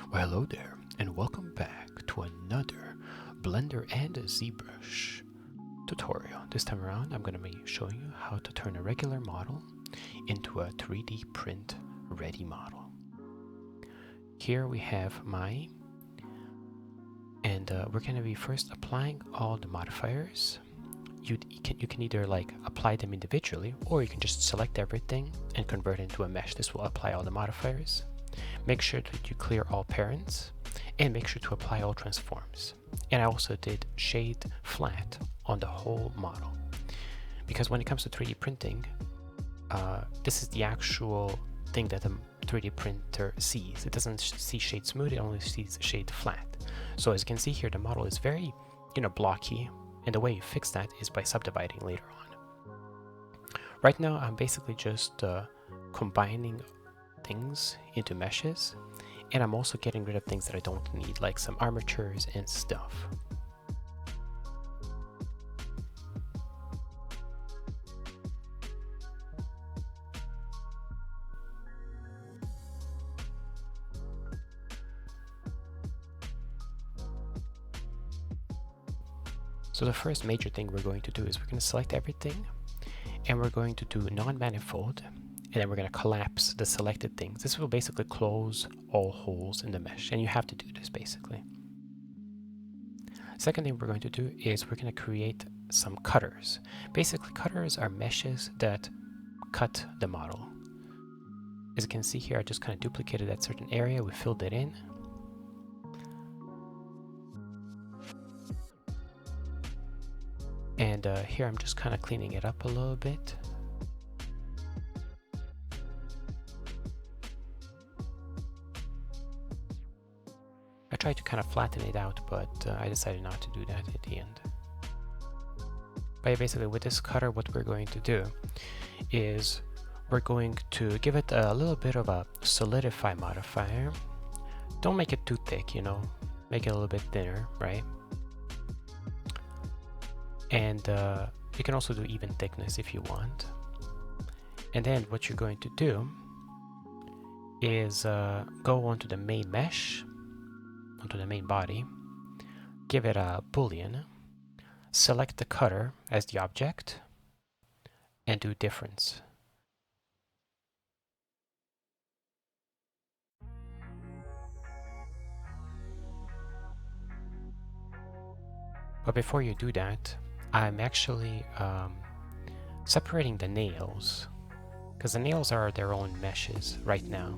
Well, hello there, and welcome back to another Blender and ZBrush tutorial. This time around, I'm going to be showing you how to turn a regular model into a 3D print ready model. Here we have mine, and we're going to be first applying all the modifiers. You can either apply them individually, or you can just select everything and convert it into a mesh. This will apply all the modifiers. Make sure that you clear all parents and make sure to apply all transforms. And I also did shade flat on the whole model, because when it comes to 3D printing, this is the actual thing that the 3D printer sees. It doesn't see shade smooth, it only sees shade flat. So as you can see here, the model is very blocky, and the way you fix that is by subdividing later on. Right now I'm basically just combining things into meshes, and I'm also getting rid of things that I don't need, like some armatures and stuff. So the first major thing we're going to do is we're going to select everything, and we're going to do non-manifold, and then we're going to collapse the selected things. This will basically close all holes in the mesh, and you have to do this basically. Second thing we're going to do is we're going to create some cutters. Basically, cutters are meshes that cut the model. As you can see here, I just kind of duplicated that certain area, we filled it in. And here I'm just kind of cleaning it up a little bit. I tried to kind of flatten it out, but I decided not to do that at the end. But basically with this cutter, what we're going to do is we're going to give it a little bit of a solidify modifier. Don't make it too thick, make it a little bit thinner, right? And you can also do even thickness if you want. And then what you're going to do is go onto the main mesh, onto the main body, give it a boolean, select the cutter as the object, and do difference. But before you do that, I'm actually separating the nails, because the nails are their own meshes right now.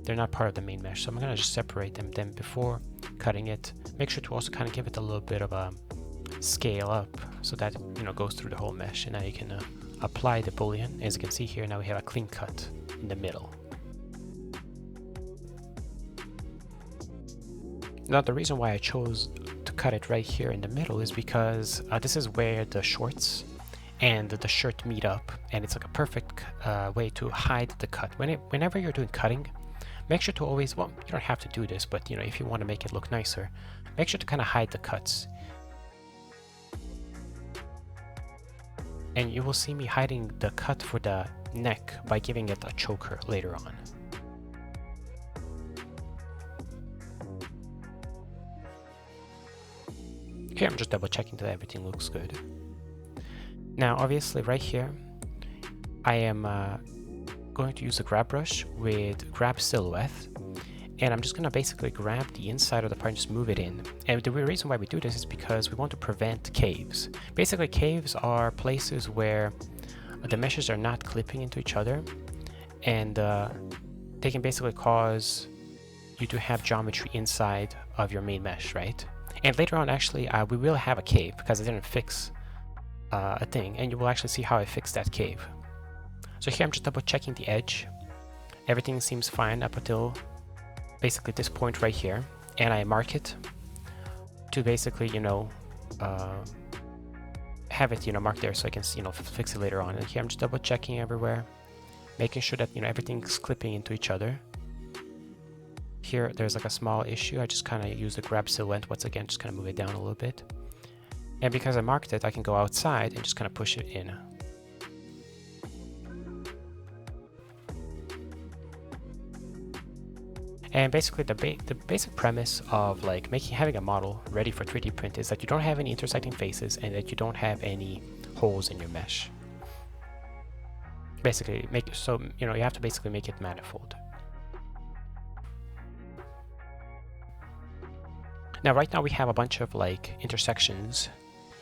They're not part of the main mesh, so I'm going to just separate them. Then before cutting it, make sure to also kind of give it a little bit of a scale up so that goes through the whole mesh. And now you can apply the boolean. As you can see here, now we have a clean cut in the middle. Now the reason why I chose to cut it right here in the middle is because this is where the shorts and the shirt meet up, and it's like a perfect way to hide the cut. Whenever you're doing cutting, make sure to always, well, you don't have to do this, but if you want to make it look nicer, make sure to kind of hide the cuts. And you will see me hiding the cut for the neck by giving it a choker later on. Here I'm just double checking that everything looks good. Now obviously right here I am going to use a grab brush with grab silhouette, and I'm just going to basically grab the inside of the part and just move it in. And the reason why we do this is because we want to prevent caves. Basically, caves are places where the meshes are not clipping into each other, and they can basically cause you to have geometry inside of your main mesh, right? And later on, actually, we will have a cave because I didn't fix a thing, and you will actually see how I fixed that cave. So here I'm just double checking the edge. Everything seems fine up until basically this point right here, and I mark it to basically have it marked there so I can fix it later on. And here I'm just double checking everywhere, making sure that everything's clipping into each other. Here there's like a small issue. I just kind of use the grab silhouette once again, just kind of move it down a little bit, and because I marked it, I can go outside and just kind of push it in. And basically the basic premise of like having a model ready for 3D print is that you don't have any intersecting faces and that you don't have any holes in your mesh. Basically, you have to basically make it manifold. Now, right now we have a bunch of like intersections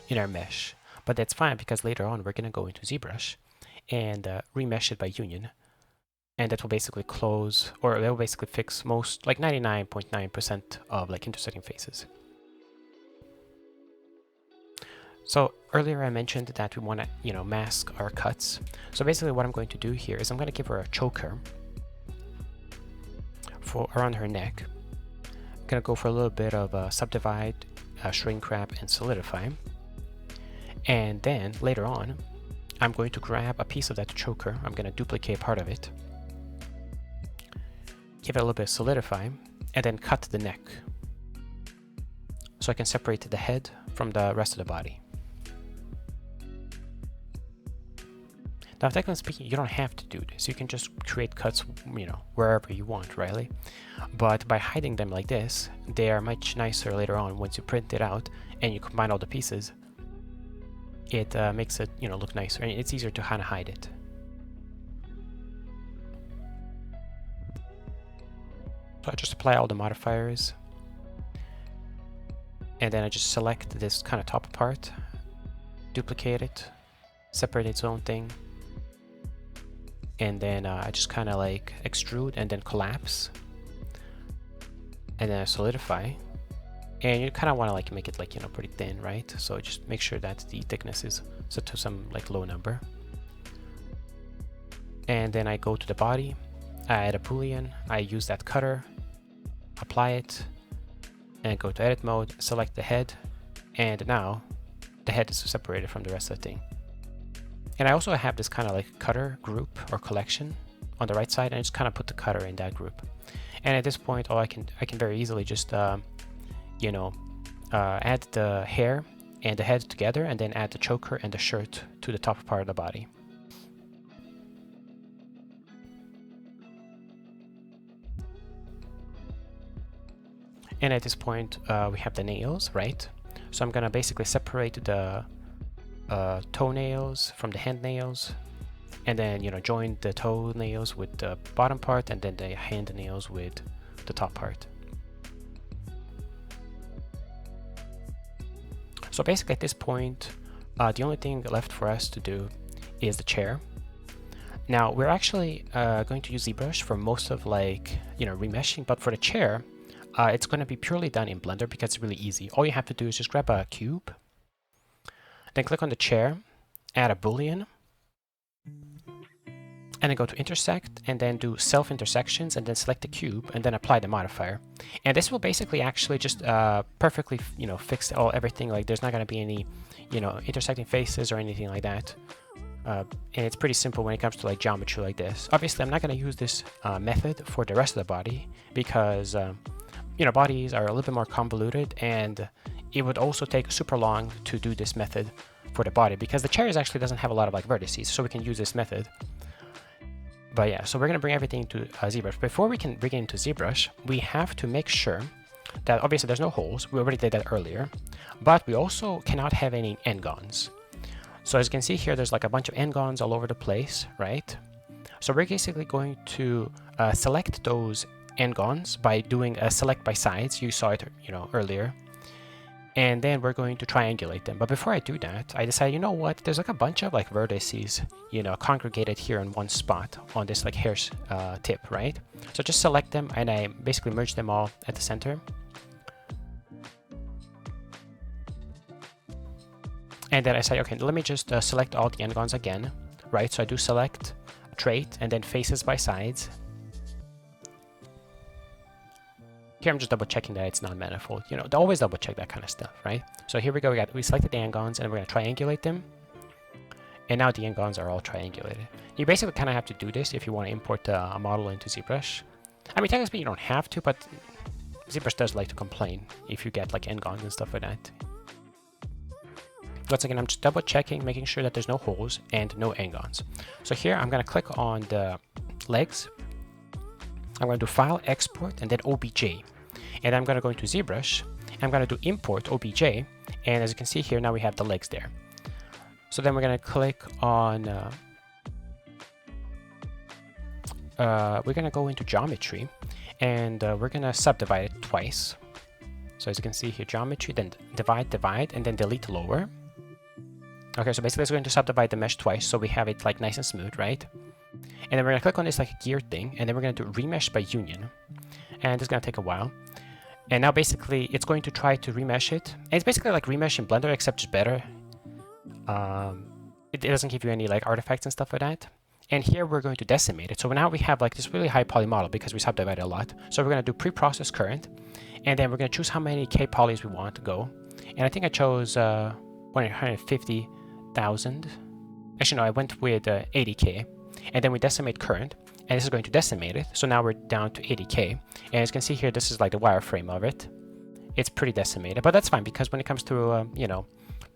in our mesh, but that's fine because later on we're gonna go into ZBrush and remesh it by union, and that will basically close, or that will basically fix most, like 99.9% of like intersecting faces. So earlier I mentioned that we want to, mask our cuts. So basically what I'm going to do here is I'm going to give her a choker around her neck. I'm going to go for a little bit of subdivide, shrink wrap, and solidify. And then later on, I'm going to grab a piece of that choker. I'm going to duplicate part of it, give it a little bit of solidify, and then cut the neck so I can separate the head from the rest of the body. Now, technically speaking, you don't have to do this. You can just create cuts, wherever you want, really. But by hiding them like this, they are much nicer later on once you print it out and you combine all the pieces. It makes it, look nicer, and it's easier to kind of hide it. So I just apply all the modifiers, and then I just select this kind of top part, duplicate it, separate its own thing, and then I just kind of like extrude and then collapse, and then I solidify. And you kind of want to like make it like, pretty thin, right? So just make sure that the thickness is set to some like low number. And then I go to the body, I add a boolean, I use that cutter, apply it, and go to edit mode, select the head, and now the head is separated from the rest of the thing. And I also have this kind of like cutter group or collection on the right side, and I just kind of put the cutter in that group. And at this point, I can very easily just add the hair and the head together, and then add the choker and the shirt to the top part of the body. And at this point, we have the nails, right? So I'm gonna basically separate the toenails from the hand nails, and then join the toenails with the bottom part, and then the hand nails with the top part. So basically at this point, the only thing left for us to do is the chair. Now we're actually going to use ZBrush for most of remeshing, but for the chair, it's going to be purely done in Blender because it's really easy. All you have to do is just grab a cube, then click on the chair, add a boolean, and then go to intersect, and then do self intersections, and then select the cube, and then apply the modifier. And this will basically actually just perfectly fix everything. Like there's not going to be any intersecting faces or anything like that. And it's pretty simple when it comes to like geometry like this. Obviously, I'm not going to use this method for the rest of the body because bodies are a little bit more convoluted, and it would also take super long to do this method for the body because the chairs actually doesn't have a lot of like vertices, so we can use this method. But yeah, so we're going to bring everything to ZBrush. Before we can bring it into ZBrush, we have to make sure that obviously there's no holes. We already did that earlier, but we also cannot have any n-gons. So as you can see here, there's like a bunch of n-gons all over the place, right? So we're basically going to select those n-gons by doing a select by sides. You saw it, earlier. And then we're going to triangulate them. But before I do that, I decided, you know what? There's like a bunch of like vertices, congregated here in one spot on this like hair tip, right? So just select them, and I basically merge them all at the center. And then I say, okay, let me just select all the n-gons again, right? So I do select trait and then faces by sides. Here I'm just double checking that it's not manifold. Always double check that kind of stuff, right? So here we go. We selected the n-gons, and we're going to triangulate them. And now the n-gons are all triangulated. You basically kind of have to do this if you want to import a model into ZBrush. I mean, technically you don't have to, but ZBrush does like to complain if you get like n-gons and stuff like that. Once again, I'm just double checking, making sure that there's no holes and no n-gons. So here I'm going to click on the legs, I'm going to do File, Export, and then OBJ. And I'm going to go into ZBrush. I'm going to do Import OBJ. And as you can see here, now we have the legs there. So then we're going to click on... we're going to go into Geometry. And we're going to subdivide it twice. So as you can see here, Geometry, then divide, and then delete lower. Okay, so basically it's going to subdivide the mesh twice, so we have it like nice and smooth, right? And then we're going to click on this like a gear thing, and then we're going to do remesh by union. And it's going to take a while. And now basically it's going to try to remesh it. And it's basically like remesh in Blender, except just better. It doesn't give you any like artifacts and stuff like that. And here we're going to decimate it. So now we have like this really high poly model because we subdivided a lot. So we're going to do pre-process current. And then we're going to choose how many K polys we want to go. And I think I chose 150,000. Actually, no, I went with 80K. And then we decimate current. And this is going to decimate it. So now we're down to 80K. And as you can see here, this is like the wireframe of it. It's pretty decimated. But that's fine because when it comes to, you know,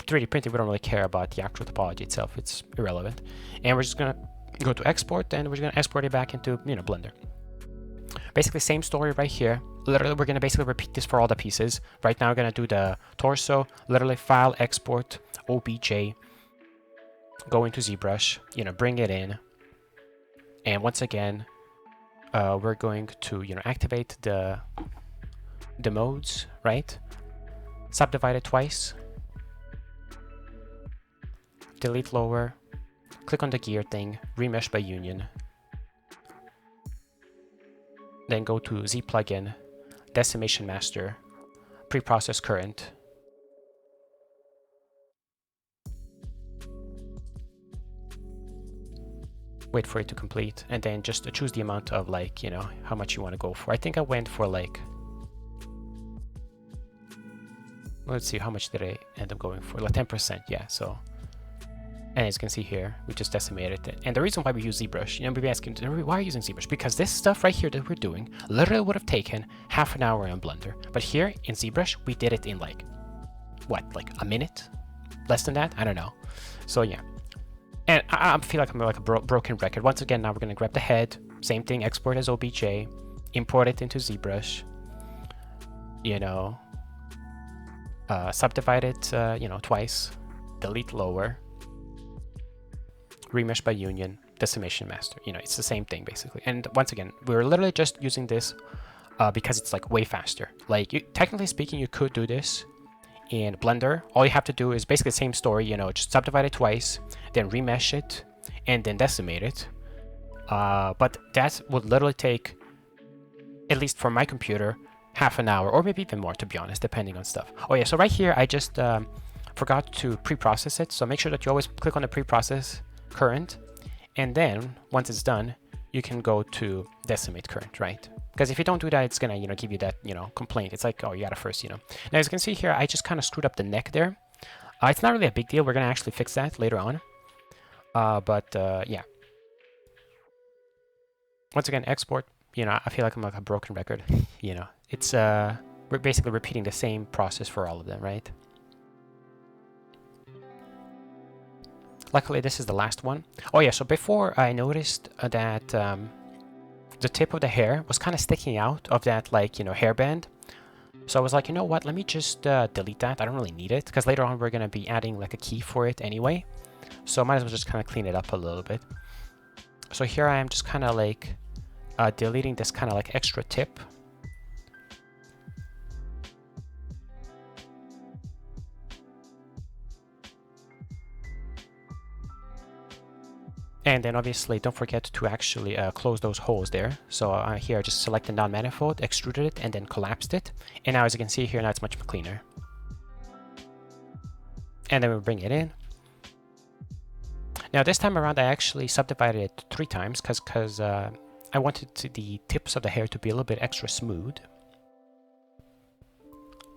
3D printing, we don't really care about the actual topology itself. It's irrelevant. And we're just going to go to export, and we're going to export it back into, you know, Blender. Basically, same story right here. Literally, we're going to basically repeat this for all the pieces. Right now, we're going to do the torso. Literally, File, Export, OBJ. Go into ZBrush. You know, bring it in. And once again, we're going to, you know, activate the modes, right? Subdivide it twice. Delete lower. Click on the gear thing. Remesh by union. Then go to Z plugin, decimation master, pre-process current. Wait for it to complete, and then just choose the amount of, like, you know, how much you want to go for. I think I went for like, let's see, how much did I end up going for? Like 10%, yeah. So, and as you can see here, we just decimated it. And the reason why we use ZBrush, you know, maybe asking, why are you using ZBrush? Because this stuff right here that we're doing literally would have taken half an hour in Blender. But here in ZBrush, we did it in like, what, like a minute? Less than that? I don't know. So yeah. And I feel like I'm like a broken record. Once again, now we're going to grab the head. Same thing, export as OBJ. Import it into ZBrush. You know, subdivide it, you know, twice. Delete lower. Remesh by union, decimation master. You know, it's the same thing basically. And once again, we're literally just using this because it's like way faster. Like, technically speaking, you could do this in Blender. All you have to do is basically the same story, you know, just subdivide it twice, then remesh it, and then decimate it. But that would literally take, at least for my computer, half an hour, or maybe even more, to be honest, depending on stuff. Oh yeah, so right here, I just forgot to pre-process it. So make sure that you always click on the pre-process current, and then once it's done, you can go to decimate current, right? Because if you don't do that, it's gonna, you know, give you that, you know, complaint. It's like, oh, you gotta first, you know. Now as you can see here, I just kind of screwed up the neck there. It's not really a big deal. We're gonna actually fix that later on. Yeah. Once again, export. You know, I feel like I'm like a broken record. You know, it's we're basically repeating the same process for all of them, right? Luckily, this is the last one. Oh yeah, so before I noticed that the tip of the hair was kind of sticking out of that, like, you know, hairband. So I was like, you know what, let me just delete that. I don't really need it, because later on we're going to be adding like a key for it anyway. So I might as well just kind of clean it up a little bit. So here I am just kind of like deleting this kind of like extra tip. And then obviously don't forget to actually close those holes there. So here I just selected non-manifold, extruded it, and then collapsed it. And now as you can see here, now it's much cleaner. And then we'll bring it in. Now this time around I actually subdivided it 3 times because I wanted the tips of the hair to be a little bit extra smooth.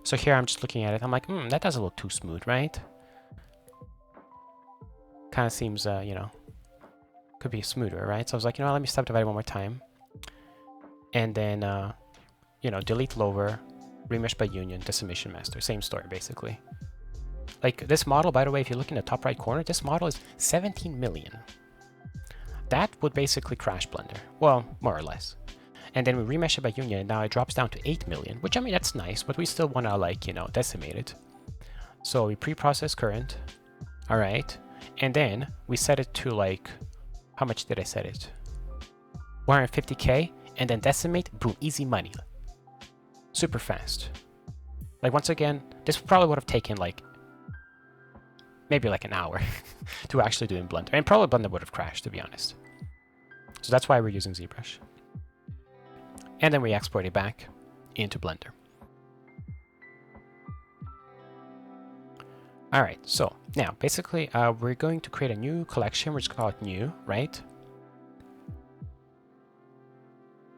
So here I'm just looking at it, I'm like, that doesn't look too smooth, right? Kind of seems, you know, could be smoother, right? So I was like, you know, let me subdivide it one more time. And then, you know, delete lower, remesh by union, decimation master. Same story, basically. Like, this model, by the way, if you look in the top right corner, this model is 17 million. That would basically crash Blender. Well, more or less. and then we remesh it by union, and now it drops down to 8 million, which, I mean, that's nice, but we still want to, like, you know, decimate it. So we pre-process current. All right. And then we set it to, like, how much did I set it? 150K, and then decimate, boom, easy money. Super fast. Like, once again, this probably would have taken, like, maybe like an hour to actually do in Blender. And probably Blender would have crashed, to be honest. So that's why we're using ZBrush. And then we export it back into Blender. All right, so now basically we're going to create a new collection. We're just call it new, right?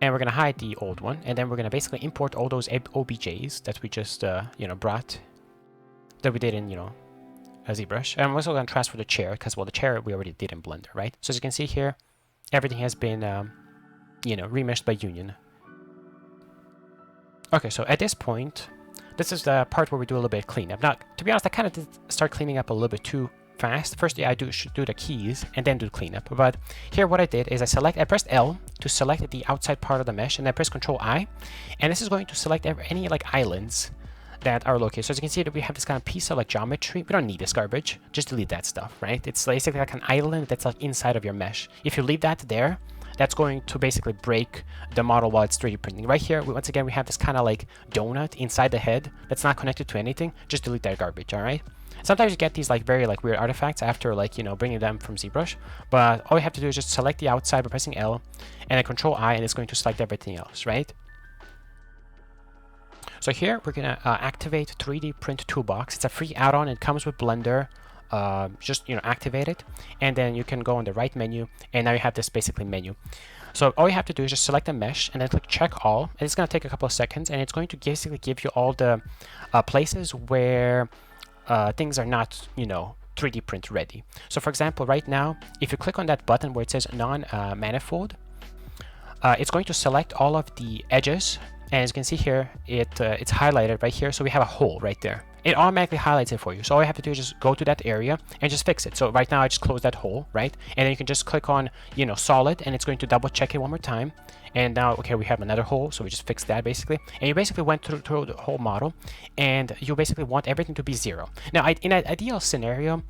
And we're gonna hide the old one, and then we're gonna basically import all those OBJs that we just you know, brought, that we did in, you know, ZBrush. And I'm also gonna transfer the chair because, well, the chair we already did in Blender, right? So as you can see here, everything has been you know, remeshed by union. Okay, so at this point, this is the part where we do a little bit of cleanup. Now, to be honest, I kind of did start cleaning up a little bit too fast. First, I should do the keys and then do the cleanup. But here, what I did is I pressed L to select the outside part of the mesh, and I press Control I, and this is going to select any like islands that are located. So as you can see, that we have this kind of piece of like geometry. We don't need this garbage. Just delete that stuff, right? It's basically like an island that's like inside of your mesh. If you leave that there, that's going to basically break the model while it's 3D printing. Right here, once again, we have this kind of like donut inside the head that's not connected to anything. Just delete that garbage, all right? Sometimes you get these like very like weird artifacts after like, you know, bringing them from ZBrush, but all you have to do is just select the outside by pressing L and then Control I, and it's going to select everything else, right? So here we're gonna activate 3D Print Toolbox. It's a free add-on. It comes with Blender. Just, you know, activate it, and then you can go on the right menu, and now you have this basically menu. So all you have to do is just select a mesh and then click check all, and it's going to take a couple of seconds, and it's going to basically give you all the places where things are not, you know, 3D print ready. So for example, right now, if you click on that button where it says non-manifold, it's going to select all of the edges, and as you can see here, it's highlighted right here, so we have a hole right there. It automatically highlights it for you. So all you have to do is just go to that area and just fix it. So right now I just close that hole, right? And then you can just click on, you know, solid, and it's going to double check it one more time. And now, okay, we have another hole, so we just fixed that basically. And you basically went through the whole model, and you basically want everything to be 0. Now, in an ideal scenario,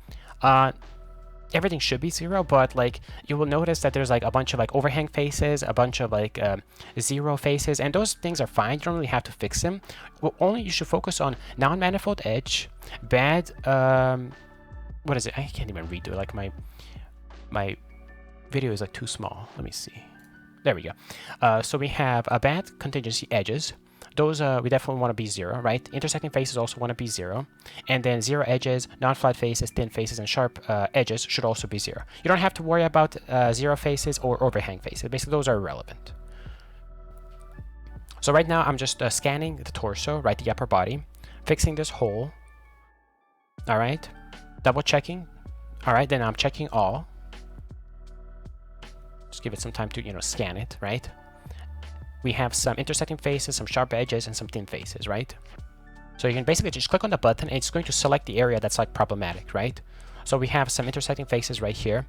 everything should be 0, but like you will notice that there's like a bunch of like overhang faces, a bunch of like 0 faces, and those things are fine. You don't really have to fix them. Well, only you should focus on non-manifold edge, bad what is it? I can't even redo it. Like my video is like too small. Let me see. There we go. So we have a bad contingency edges. Those we definitely want to be 0, right? Intersecting faces also want to be 0. And then 0 edges, non-flat faces, thin faces, and sharp edges should also be 0. You don't have to worry about 0 faces or overhang faces. Basically, those are irrelevant. So right now, I'm just scanning the torso, right, the upper body, fixing this hole. All right, double checking. All right, then I'm checking all. Just give it some time to, you know, scan it, right? We have some intersecting faces, some sharp edges, and some thin faces, right? So you can basically just click on the button, and it's going to select the area that's like problematic, right? So we have some intersecting faces right here.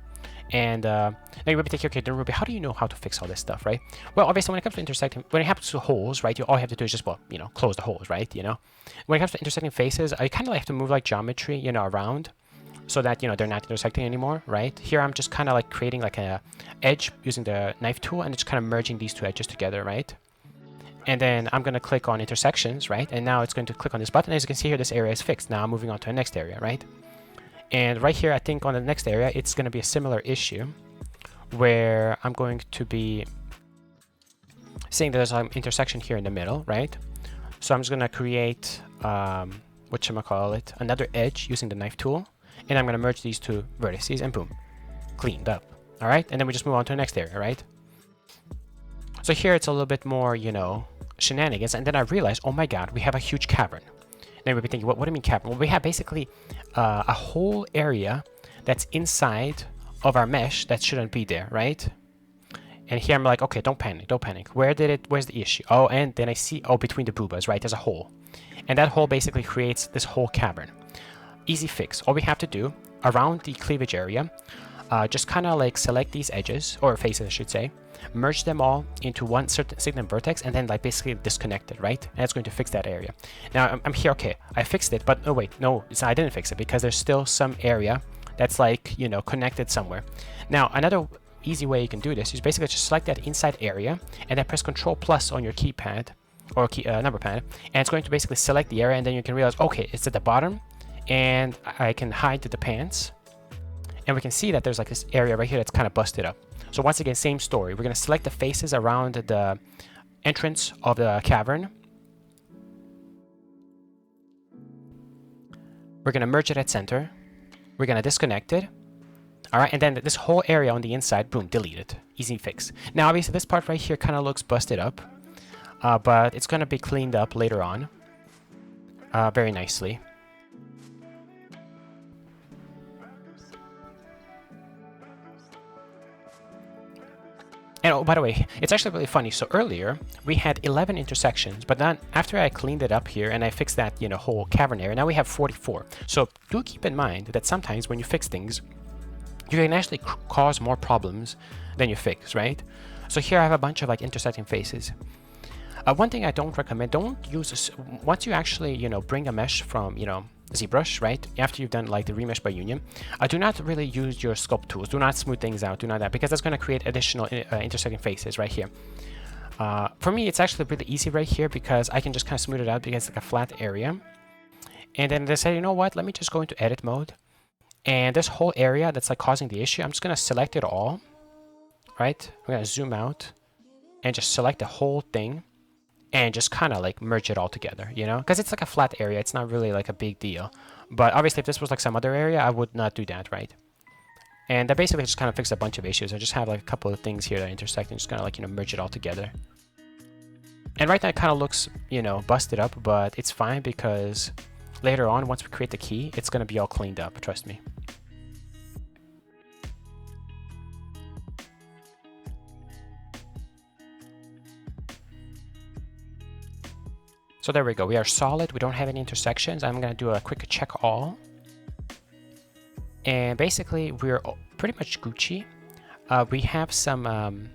And now you might be thinking, okay, denRubi, how do you know how to fix all this stuff, right? Well, obviously, when it comes to intersecting, when it happens to holes, right, all you have to do is just, well, you know, close the holes, right? You know, when it comes to intersecting faces, I kind of like to move like geometry, you know, around, so that, you know, they're not intersecting anymore, right? Here, I'm just kind of like creating like a edge using the knife tool, and it's kind of merging these two edges together, right? And then I'm going to click on intersections, right? And now it's going to click on this button. As you can see here, this area is fixed. Now I'm moving on to the next area, right? And right here, I think on the next area, it's going to be a similar issue where I'm going to be seeing there's an intersection here in the middle, right? So I'm just going to create, whatchamacallit, another edge using the knife tool. And I'm going to merge these two vertices, and boom, cleaned up. All right, and then we just move on to the next area, right? So here it's a little bit more, you know, shenanigans. And then I realized, oh my God, we have a huge cavern. Then we'll be thinking, what do you mean cavern? Well, we have basically a whole area that's inside of our mesh that shouldn't be there, right? And here I'm like, okay, don't panic, don't panic. Where's the issue? Oh, and then I see, oh, between the boobas, right? There's a hole. And that hole basically creates this whole cavern. Easy fix. All we have to do around the cleavage area, just kind of like select these edges, or faces I should say, merge them all into one certain signal vertex, and then like basically disconnect it, right? And it's going to fix that area. Now I'm here, okay, I fixed it, but oh wait, no, I didn't fix it, because there's still some area that's like, you know, connected somewhere. Now another easy way you can do this is basically just select that inside area and then press Ctrl+ on your keypad or number pad, and it's going to basically select the area, and then you can realize, okay, it's at the bottom, and I can hide the pants, and we can see that there's like this area right here that's kind of busted up. So once again, same story. We're going to select the faces around the entrance of the cavern. We're going to merge it at center. We're going to disconnect it. All right, and then this whole area on the inside, boom, delete it. Easy fix. Now, obviously, this part right here kind of looks busted up, but it's going to be cleaned up later on very nicely. And oh, by the way, it's actually really funny. So earlier we had 11 intersections, but then after I cleaned it up here and I fixed that, you know, whole cavern area, now we have 44. So do keep in mind that sometimes when you fix things, you can actually cause more problems than you fix, right? So here I have a bunch of like intersecting faces. One thing I don't recommend, don't use, once you actually, you know, bring a mesh from, you know, ZBrush, right? After you've done like the remesh by union, do not really use your sculpt tools. Do not smooth things out. Do not that, because that's going to create additional intersecting faces right here. For me, it's actually really easy right here because I can just kind of smooth it out because it's like a flat area. And then they say, you know what? Let me just go into edit mode. And this whole area that's like causing the issue, I'm just going to select it all, right? I'm going to zoom out and just select the whole thing and just kind of like merge it all together, you know? Because it's like a flat area. It's not really like a big deal. But obviously, if this was like some other area, I would not do that, right? And that basically just kind of fixed a bunch of issues. I just have like a couple of things here that intersect and just kind of like, you know, merge it all together. And right now it kind of looks, you know, busted up, but it's fine because later on, once we create the key, it's going to be all cleaned up, trust me. So there we go. We are solid. We don't have any intersections. I'm going to do a quick check all. And basically, we're pretty much Gucci. We have some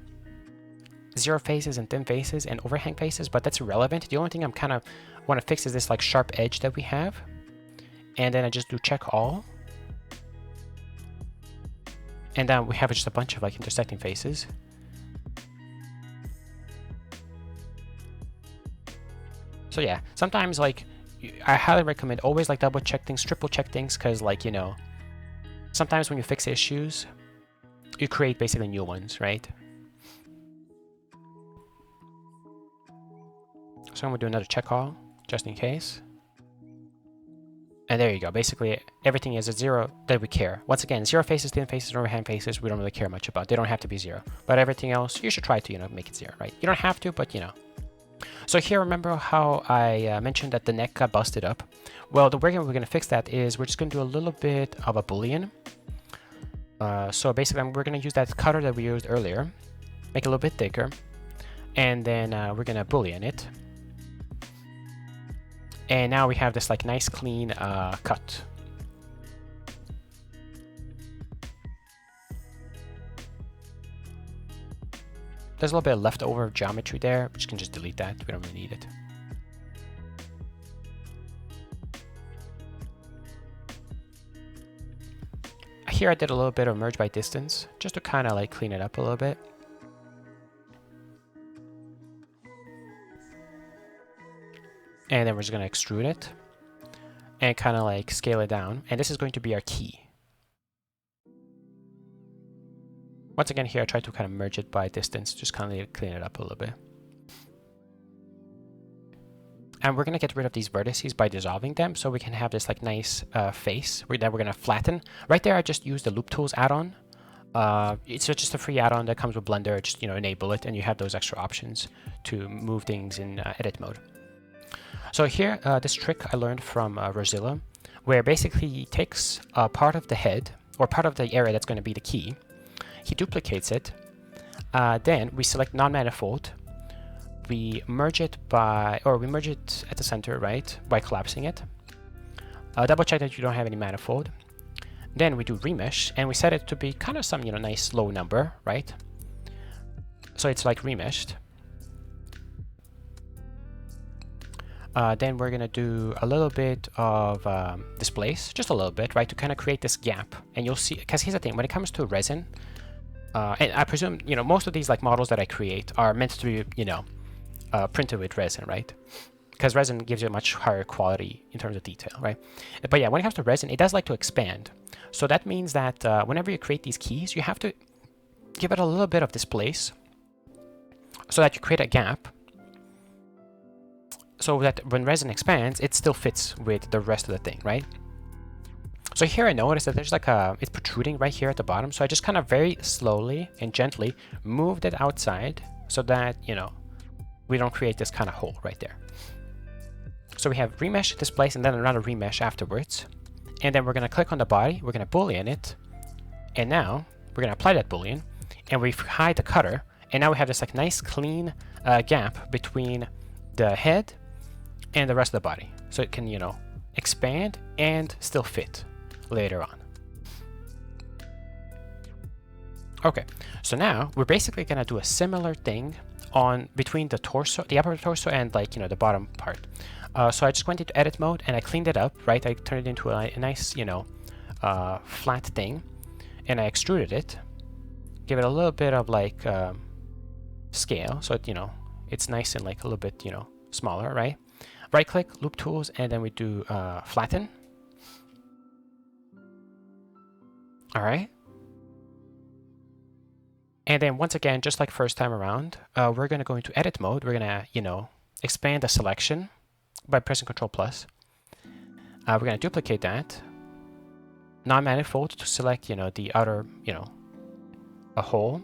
zero faces and thin faces and overhang faces, but that's irrelevant. The only thing I'm kind of want to fix is this like sharp edge that we have. And then I just do check all. And then we have just a bunch of like intersecting faces. So yeah, sometimes like I highly recommend always like double check things, triple check things, because like, you know, sometimes when you fix issues, you create basically new ones, right? So I'm gonna do another check all just in case. And there you go. Basically, everything is at zero that we care. Once again, zero faces, thin faces, overhang faces, we don't really care much about. They don't have to be zero. But everything else, you should try to, you know, make it zero, right? You don't have to, but you know. So here, remember how I mentioned that the neck got busted up? Well, the way we're going to fix that is we're just going to do a little bit of a boolean. So basically, we're going to use that cutter that we used earlier, make it a little bit thicker, and then we're going to boolean it. And now we have this like nice clean cut. There's a little bit of leftover geometry there, but you can just delete that. We don't really need it. Here I did a little bit of merge by distance, just to kind of like clean it up a little bit. And then we're just going to extrude it and kind of like scale it down. And this is going to be our key. Once again, here I try to kind of merge it by distance, just kind of clean it up a little bit. And we're going to get rid of these vertices by dissolving them, so we can have this like nice face that we're going to flatten. Right there, I just used the Loop Tools add-on. It's just a free add-on that comes with Blender. Just, you know, enable it, and you have those extra options to move things in edit mode. So here, this trick I learned from Rosilla, where basically he takes part of the head, or part of the area that's going to be the key. He duplicates it, then we select non-manifold, we merge it at the center, right, by collapsing it. Double check that you don't have any manifold, Then we do remesh, and we set it to be kind of some, nice low number, right? So it's like remeshed. Then we're gonna do a little bit of displace, just a little bit, right, to kind of create this gap. And you'll see, because here's the thing, when it comes to resin, and I presume, most of these like models that I create are meant to be, printed with resin, right? Because resin gives you a much higher quality in terms of detail, right? But yeah, when it comes to resin, it does like to expand. So that means that whenever you create these keys, you have to give it a little bit of displace so that you create a gap so that when resin expands, it still fits with the rest of the thing, right? So here I noticed that there's like it's protruding right here at the bottom. So I just kind of very slowly and gently moved it outside so that, we don't create this kind of hole right there. So we have remesh, displace, and then another remesh afterwards. And then we're going to click on the body, we're going to boolean it, and now we're going to apply that boolean, and we hide the cutter, and now we have this like nice clean gap between the head and the rest of the body. So it can, expand and still fit later on. Okay, so now we're basically going to do a similar thing on between the torso, the upper torso, and like, the bottom part. So I just went into edit mode and I cleaned it up, right? I turned it into a nice, flat thing, and I extruded it, give it a little bit of like scale, so it, it's nice and like a little bit, smaller, right? Right click, loop tools, and then we do flatten. All right. And then once again, just like first time around, we're going to go into edit mode. We're going to, expand the selection by pressing Ctrl+. We're going to duplicate that. Non-manifold to select, the outer, a hole.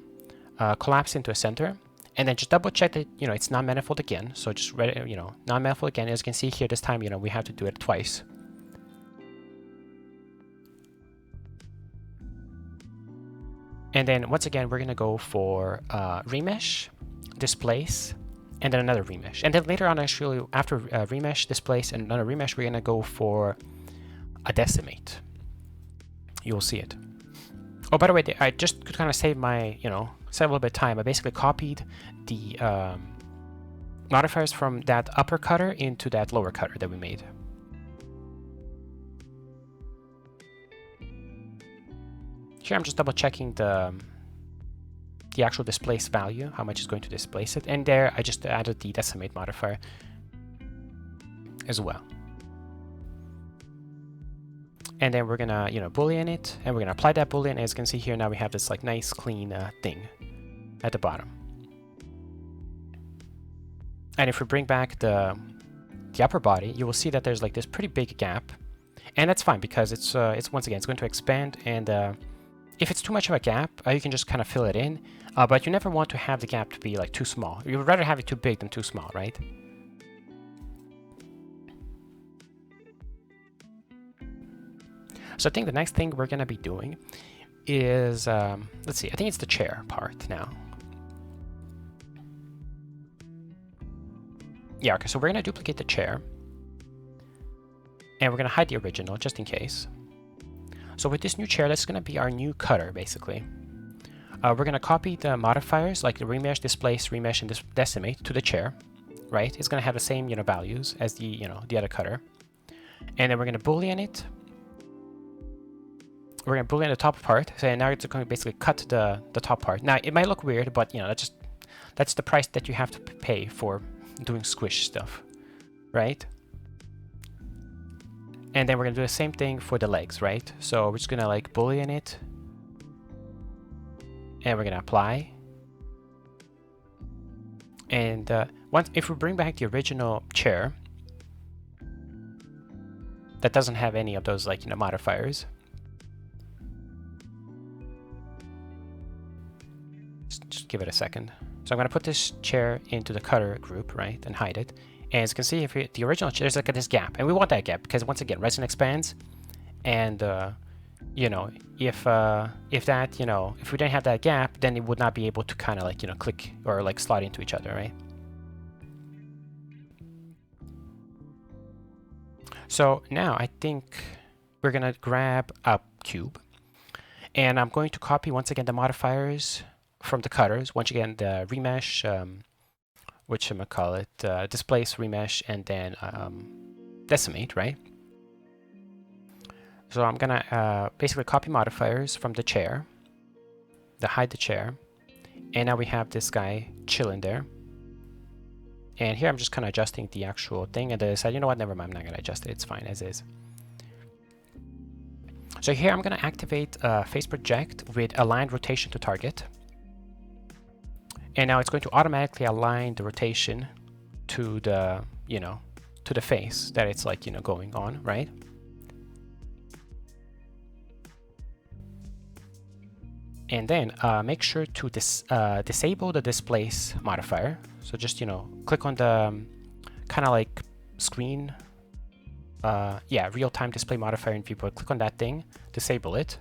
Collapse into a center. And then just double check that, it's non-manifold again. So just, non-manifold again. As you can see here, this time, we have to do it twice. And then once again, we're going to go for remesh, displace, and then another remesh. And then later on, actually, after remesh, displace, and another remesh, we're going to go for a decimate. You will see it. Oh, by the way, I just could kind of save my, save a little bit of time. I basically copied the modifiers from that upper cutter into that lower cutter that we made. Here I'm just double checking the actual displace value, how much is going to displace it. And there I just added the decimate modifier as well. And then we're gonna, boolean it, and we're gonna apply that boolean. As you can see here, now we have this like nice clean thing at the bottom. And if we bring back the upper body, you will see that there's like this pretty big gap, and that's fine because it's once again, it's going to expand, and if it's too much of a gap, you can just kind of fill it in, but you never want to have the gap to be like too small. You would rather have it too big than too small, right? So I think the next thing we're going to be doing is, let's see, I think it's the chair part now. Yeah, okay, so we're going to duplicate the chair, and we're going to hide the original just in case. So with this new chair, that's going to be our new cutter, basically. We're going to copy the modifiers, like the remesh, displace, remesh, and decimate to the chair, right? It's going to have the same, values as the, the other cutter. And then we're going to boolean it. We're going to boolean the top part. So now it's going to basically cut the top part. Now, it might look weird, but, that's the price that you have to pay for doing squish stuff, right? And then we're going to do the same thing for the legs, right? So we're just going to like boolean it. And we're going to apply. And if we bring back the original chair, that doesn't have any of those like, modifiers. Just give it a second. So I'm going to put this chair into the cutter group, right? And hide it. And as you can see, if the original chair, there's like this gap, and we want that gap because once again, resin expands, and if we didn't have that gap, then it would not be able to kind of like click or like slide into each other, right? So now I think we're gonna grab a cube. And I'm going to copy once again the modifiers from the cutters. Once again, the remesh, displace, remesh, and then decimate, right? So I'm gonna basically copy modifiers from the chair, hide the chair, and now we have this guy chilling there. And here I'm just kind of adjusting the actual thing, and then I said, you know what, never mind, I'm not gonna adjust it, it's fine as is. So here I'm gonna activate face project with aligned rotation to target. And now it's going to automatically align the rotation to the, to the face that it's like, going on, right? And then make sure to disable the displace modifier. So just, click on the kind of like screen, real-time display modifier in viewport. Click on that thing, disable it.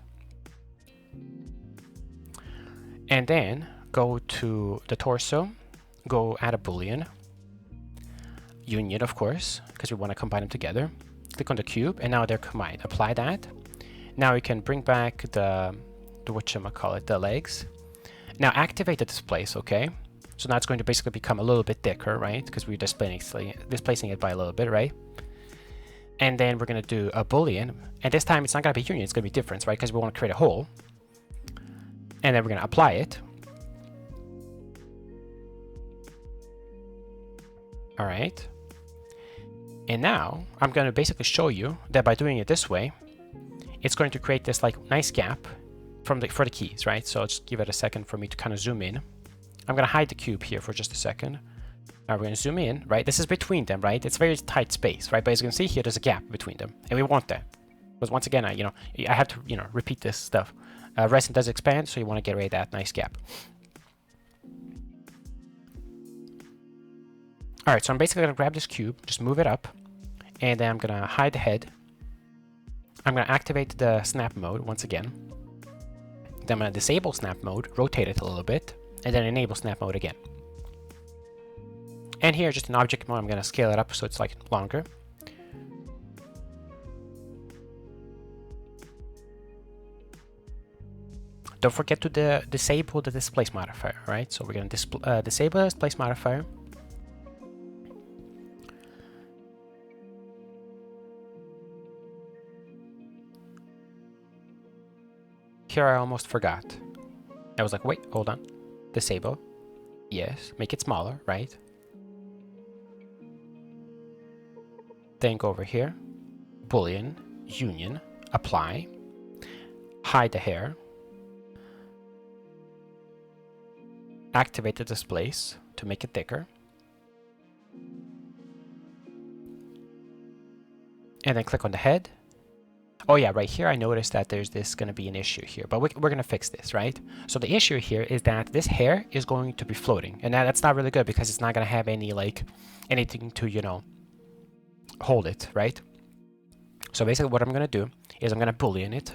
And then go to the torso, go add a boolean, union of course, because we want to combine them together. Click on the cube, and now they're combined. Apply that. Now we can bring back the legs. Now activate the displace, okay? So now it's going to basically become a little bit thicker, right? Because we're displacing it by a little bit, right? And then we're going to do a boolean, and this time it's not going to be union, it's going to be difference, right? Because we want to create a hole. And then we're going to apply it. All right. And now I'm going to basically show you that by doing it this way, it's going to create this like nice gap for the keys, right? So just give it a second for me to kind of zoom in. I'm going to hide the cube here for just a second. Now we're going to zoom in, right? This is between them, right? It's very tight space, right? But as you can see here, there's a gap between them, and we want that. Because once again, I have to, repeat this stuff. Resin does expand, so you want to get rid of that nice gap. All right, so I'm basically going to grab this cube, just move it up, and then I'm going to hide the head. I'm going to activate the snap mode once again. Then I'm going to disable snap mode, rotate it a little bit, and then enable snap mode again. And here, just in object mode, I'm going to scale it up so it's like longer. Don't forget to disable the displace modifier, right? So we're going to disable the displace modifier. Here I almost forgot. I was like, wait, hold on. Disable. Yes, make it smaller, right? Then go over here. Boolean, union, apply. Hide the hair. Activate the displace to make it thicker. And then click on the head. Oh yeah, right here I noticed that there's going to be an issue here, but we're going to fix this, right? So the issue here is that this hair is going to be floating, and that's not really good because it's not going to have any anything to, hold it, right? So basically what I'm going to do is I'm going to boolean it.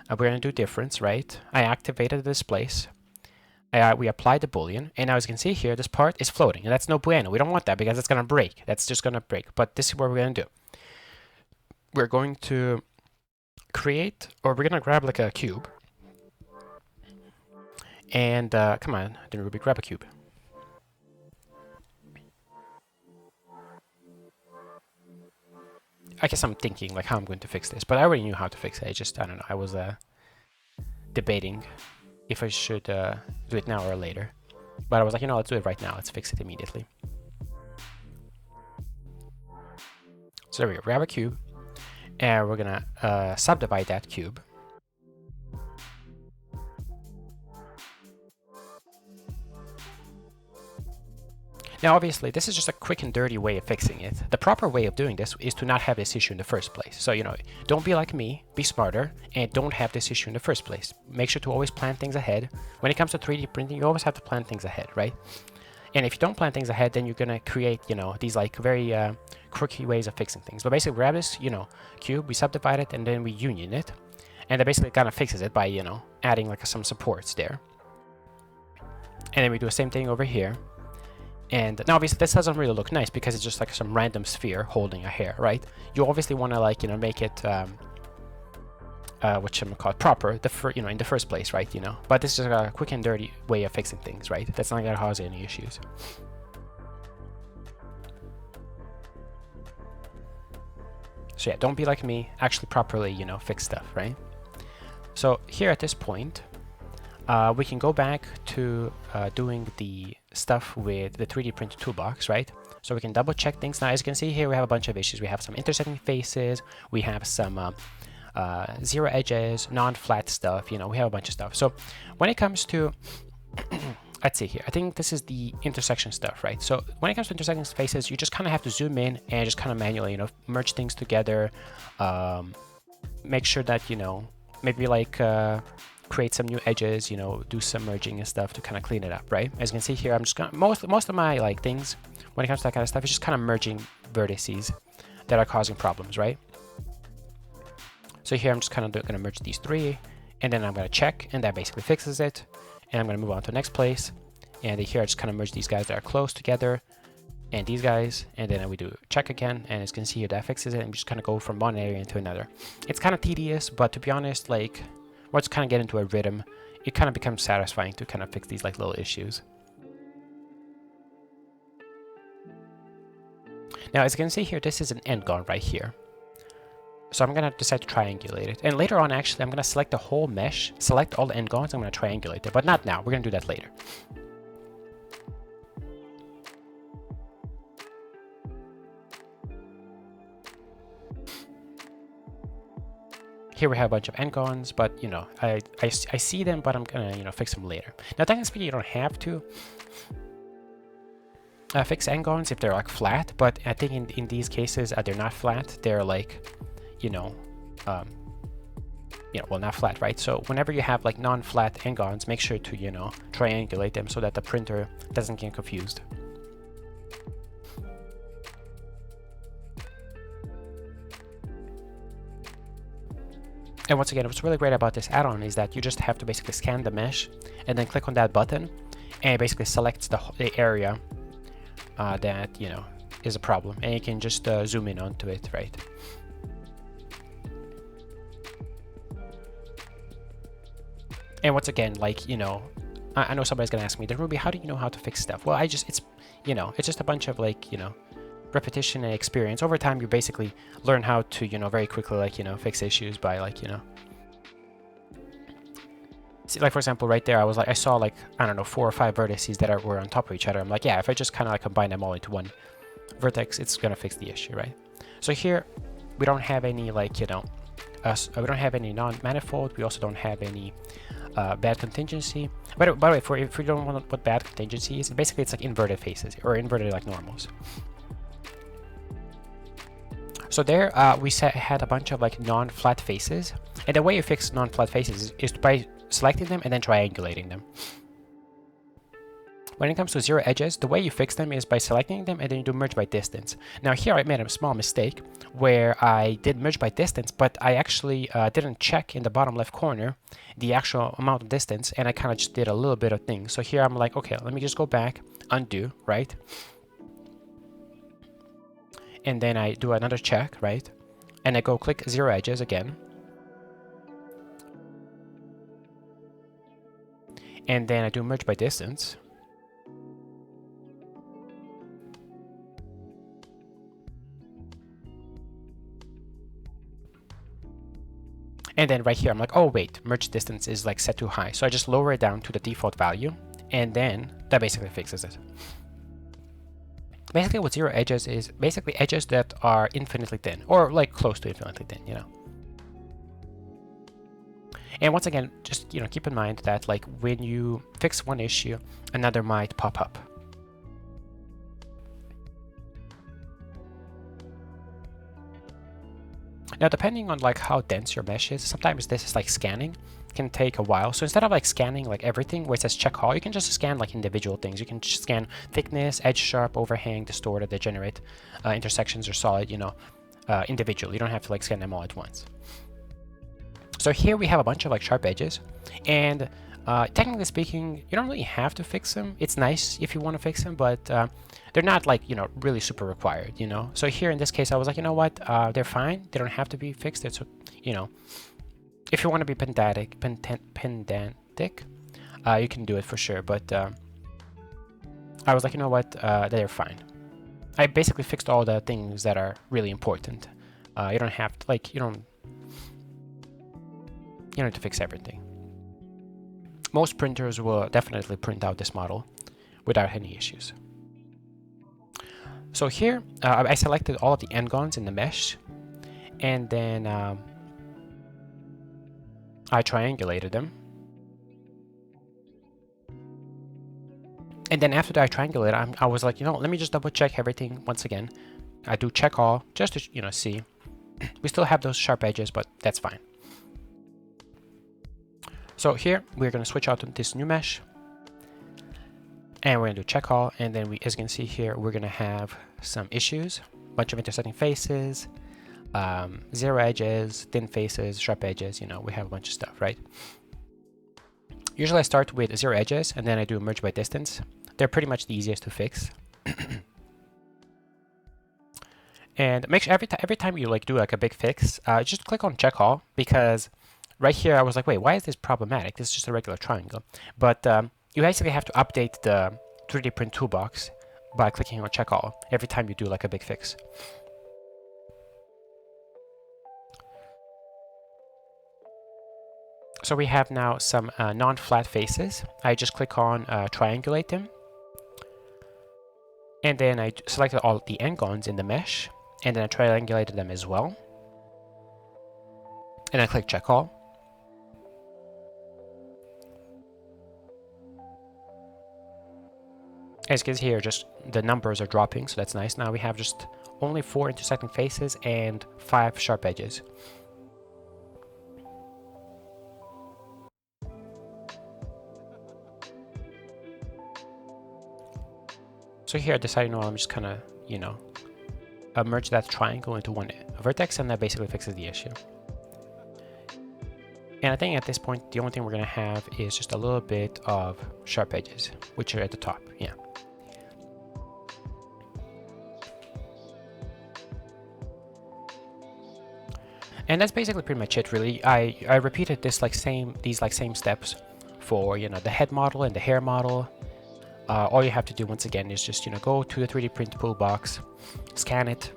We're going to do difference, right? I activated the displace. We applied the boolean, and now as you can see here, this part is floating, and that's no bueno. We don't want that because it's going to break. That's just going to break. But this is what we're going to do. We're going to create, or we're going to grab like a cube. And come on, denRubi, grab a cube. I guess I'm thinking like how I'm going to fix this, but I already knew how to fix it. I don't know. I was debating if I should do it now or later. But I was like, let's do it right now. Let's fix it immediately. So there we go. Grab a cube. And we're going to subdivide that cube. Now, obviously, this is just a quick and dirty way of fixing it. The proper way of doing this is to not have this issue in the first place. So, don't be like me, be smarter, and don't have this issue in the first place. Make sure to always plan things ahead. When it comes to 3D printing, you always have to plan things ahead, right? And if you don't plan things ahead, then you're going to create, these like very quirky ways of fixing things. But basically, grab this, cube, we subdivide it, and then we union it. And that basically kind of fixes it by, adding like some supports there. And then we do the same thing over here. And now obviously this doesn't really look nice because it's just like some random sphere holding a hair, right? You obviously want to make it whatchamacallit, proper in the first place, right? But this is a quick and dirty way of fixing things, right? That's not gonna cause any issues. So yeah, don't be like me, actually properly fix stuff, right? So here at this point, we can go back to doing the stuff with the 3D printer toolbox, right? So we can double check things. Now, as you can see here, we have a bunch of issues. We have some intersecting faces, we have some zero edges, non-flat stuff, we have a bunch of stuff. So when it comes to, let's see here, I think this is the intersection stuff, right? So when it comes to intersecting faces, you just kind of have to zoom in and just kind of manually, merge things together, make sure that, maybe like create some new edges, do some merging and stuff to kind of clean it up, right? As you can see here, I'm just gonna, most of my things when it comes to that kind of stuff is just kind of merging vertices that are causing problems, right? So here I'm just kind of going to merge these three, and then I'm going to check, and that basically fixes it. And I'm going to move on to the next place, and here I just kind of merge these guys that are close together, and these guys, and then we do check again, and as you can see here, that fixes it, and we just kind of go from one area into another. It's kind of tedious, but to be honest, once you kind of get into a rhythm, it kind of becomes satisfying to kind of fix these little issues. Now, as you can see here, this is an end gun right here. So I'm going to decide to triangulate it. And later on, actually, I'm going to select the whole mesh, select all the end gons, I'm going to triangulate it. But not now. We're going to do that later. Here we have a bunch of end gons, but, I see them, but I'm going to, fix them later. Now, technically speaking, you don't have to fix end gons if they're flat, but I think in these cases, they're not flat. They're well, not flat, right? So whenever you have non-flat end gons, make sure to, triangulate them so that the printer doesn't get confused. And once again, what's really great about this add-on is that you just have to basically scan the mesh and then click on that button, and it basically selects the area that, is a problem, and you can just zoom in onto it, right? And once again, I know somebody's gonna ask me, denRubi, how do you know how to fix stuff? Well, it's just a bunch of repetition and experience. Over time, you basically learn how to, very quickly, fix issues by see, for example, right there, I saw I don't know, 4 or 5 vertices that were on top of each other. I'm like, yeah, if I just kind of combine them all into one vertex, it's gonna fix the issue, right? So here, we don't have any we don't have any non-manifold. We also don't have any bad contingency. By the way, if you don't know what bad contingency is, basically it's inverted faces or inverted normals. So there we had a bunch of non-flat faces, and the way you fix non-flat faces is by selecting them and then triangulating them. When it comes to zero edges, the way you fix them is by selecting them and then you do merge by distance. Now here I made a small mistake where I did merge by distance, but I actually didn't check in the bottom left corner the actual amount of distance, and I kind of just did a little bit of things. So here I'm like, okay, let me just go back, undo, right? And then I do another check, right? And I go click zero edges again. And then I do merge by distance. And then right here, I'm like, oh wait, merge distance is set too high. So I just lower it down to the default value, and then that basically fixes it. Basically what zero edges is basically edges that are infinitely thin, or close to infinitely thin, And once again, just keep in mind that when you fix one issue, another might pop up. Now, depending on how dense your mesh is, sometimes this is scanning can take a while. So instead of scanning everything where it says check all, you can just scan individual things. You can just scan thickness, edge sharp, overhang, distorted, degenerate, intersections, or solid, individually. You don't have to scan them all at once. So here we have a bunch of sharp edges, and technically speaking, you don't really have to fix them. It's nice if you want to fix them, but they're not really super required, So here in this case, I was like, you know what, they're fine. They don't have to be fixed. It's, if you want to be pedantic, you can do it for sure. But I was like, you know what, they're fine. I basically fixed all the things that are really important. You don't have to, like, you don't have to fix everything. Most printers will definitely print out this model without any issues. So here, I selected all of the n-gons in the mesh, and then I triangulated them. And then after that I triangulated, I was like, let me just double check everything once again. I do check all, just to, see. We still have those sharp edges, but that's fine. So here, we're going to switch out to this new mesh. And we're going to do check all, and then as you can see here, we're going to have some issues. A bunch of intersecting faces, zero edges, thin faces, sharp edges, we have a bunch of stuff, right? Usually I start with zero edges, and then I do merge by distance. They're pretty much the easiest to fix. And make sure every time you do a big fix, just click on check all, because right here I was like, wait, why is this problematic? This is just a regular triangle. But you basically have to update the 3D print toolbox by clicking on check all every time you do a big fix. So we have now some non-flat faces. I just click on triangulate them. And then I selected all the n-gons in the mesh, and then I triangulated them as well. And I click check all. As you can see here, just the numbers are dropping, so that's nice. Now we have just only 4 intersecting faces and 5 sharp edges. So here I decided, I'm just kind of, merge that triangle into one vertex, and that basically fixes the issue. And I think at this point, the only thing we're going to have is just a little bit of sharp edges, which are at the top, yeah. And that's basically pretty much it, really. I repeated this these same steps for the head model and the hair model. All you have to do once again is just go to the 3D print toolbox, scan it.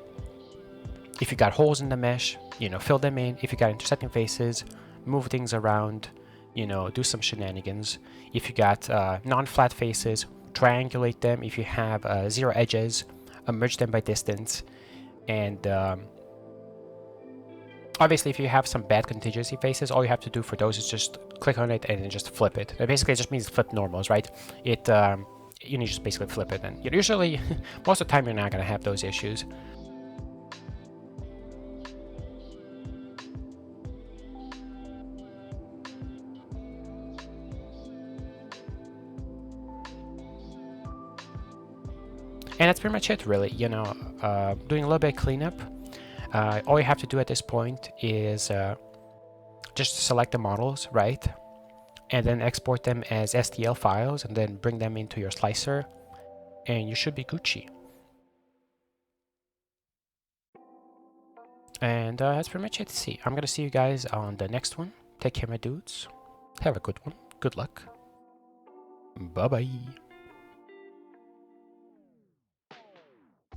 If you got holes in the mesh, fill them in. If you got intersecting faces, move things around, do some shenanigans. If you got non-flat faces, triangulate them. If you have zero edges, merge them by distance. And obviously, if you have some bad contingency faces, all you have to do for those is just click on it and then just flip it. It basically just means flip normals, right? You just basically flip it, and usually, most of the time, you're not going to have those issues. And that's pretty much it, really. Doing a little bit of cleanup. All you have to do at this point is just select the models, right? And then export them as STL files, and then bring them into your slicer, and you should be Gucci. And that's pretty much it. I'm gonna see you guys on the next one. Take care, my dudes. Have a good one. Good luck. Bye-bye.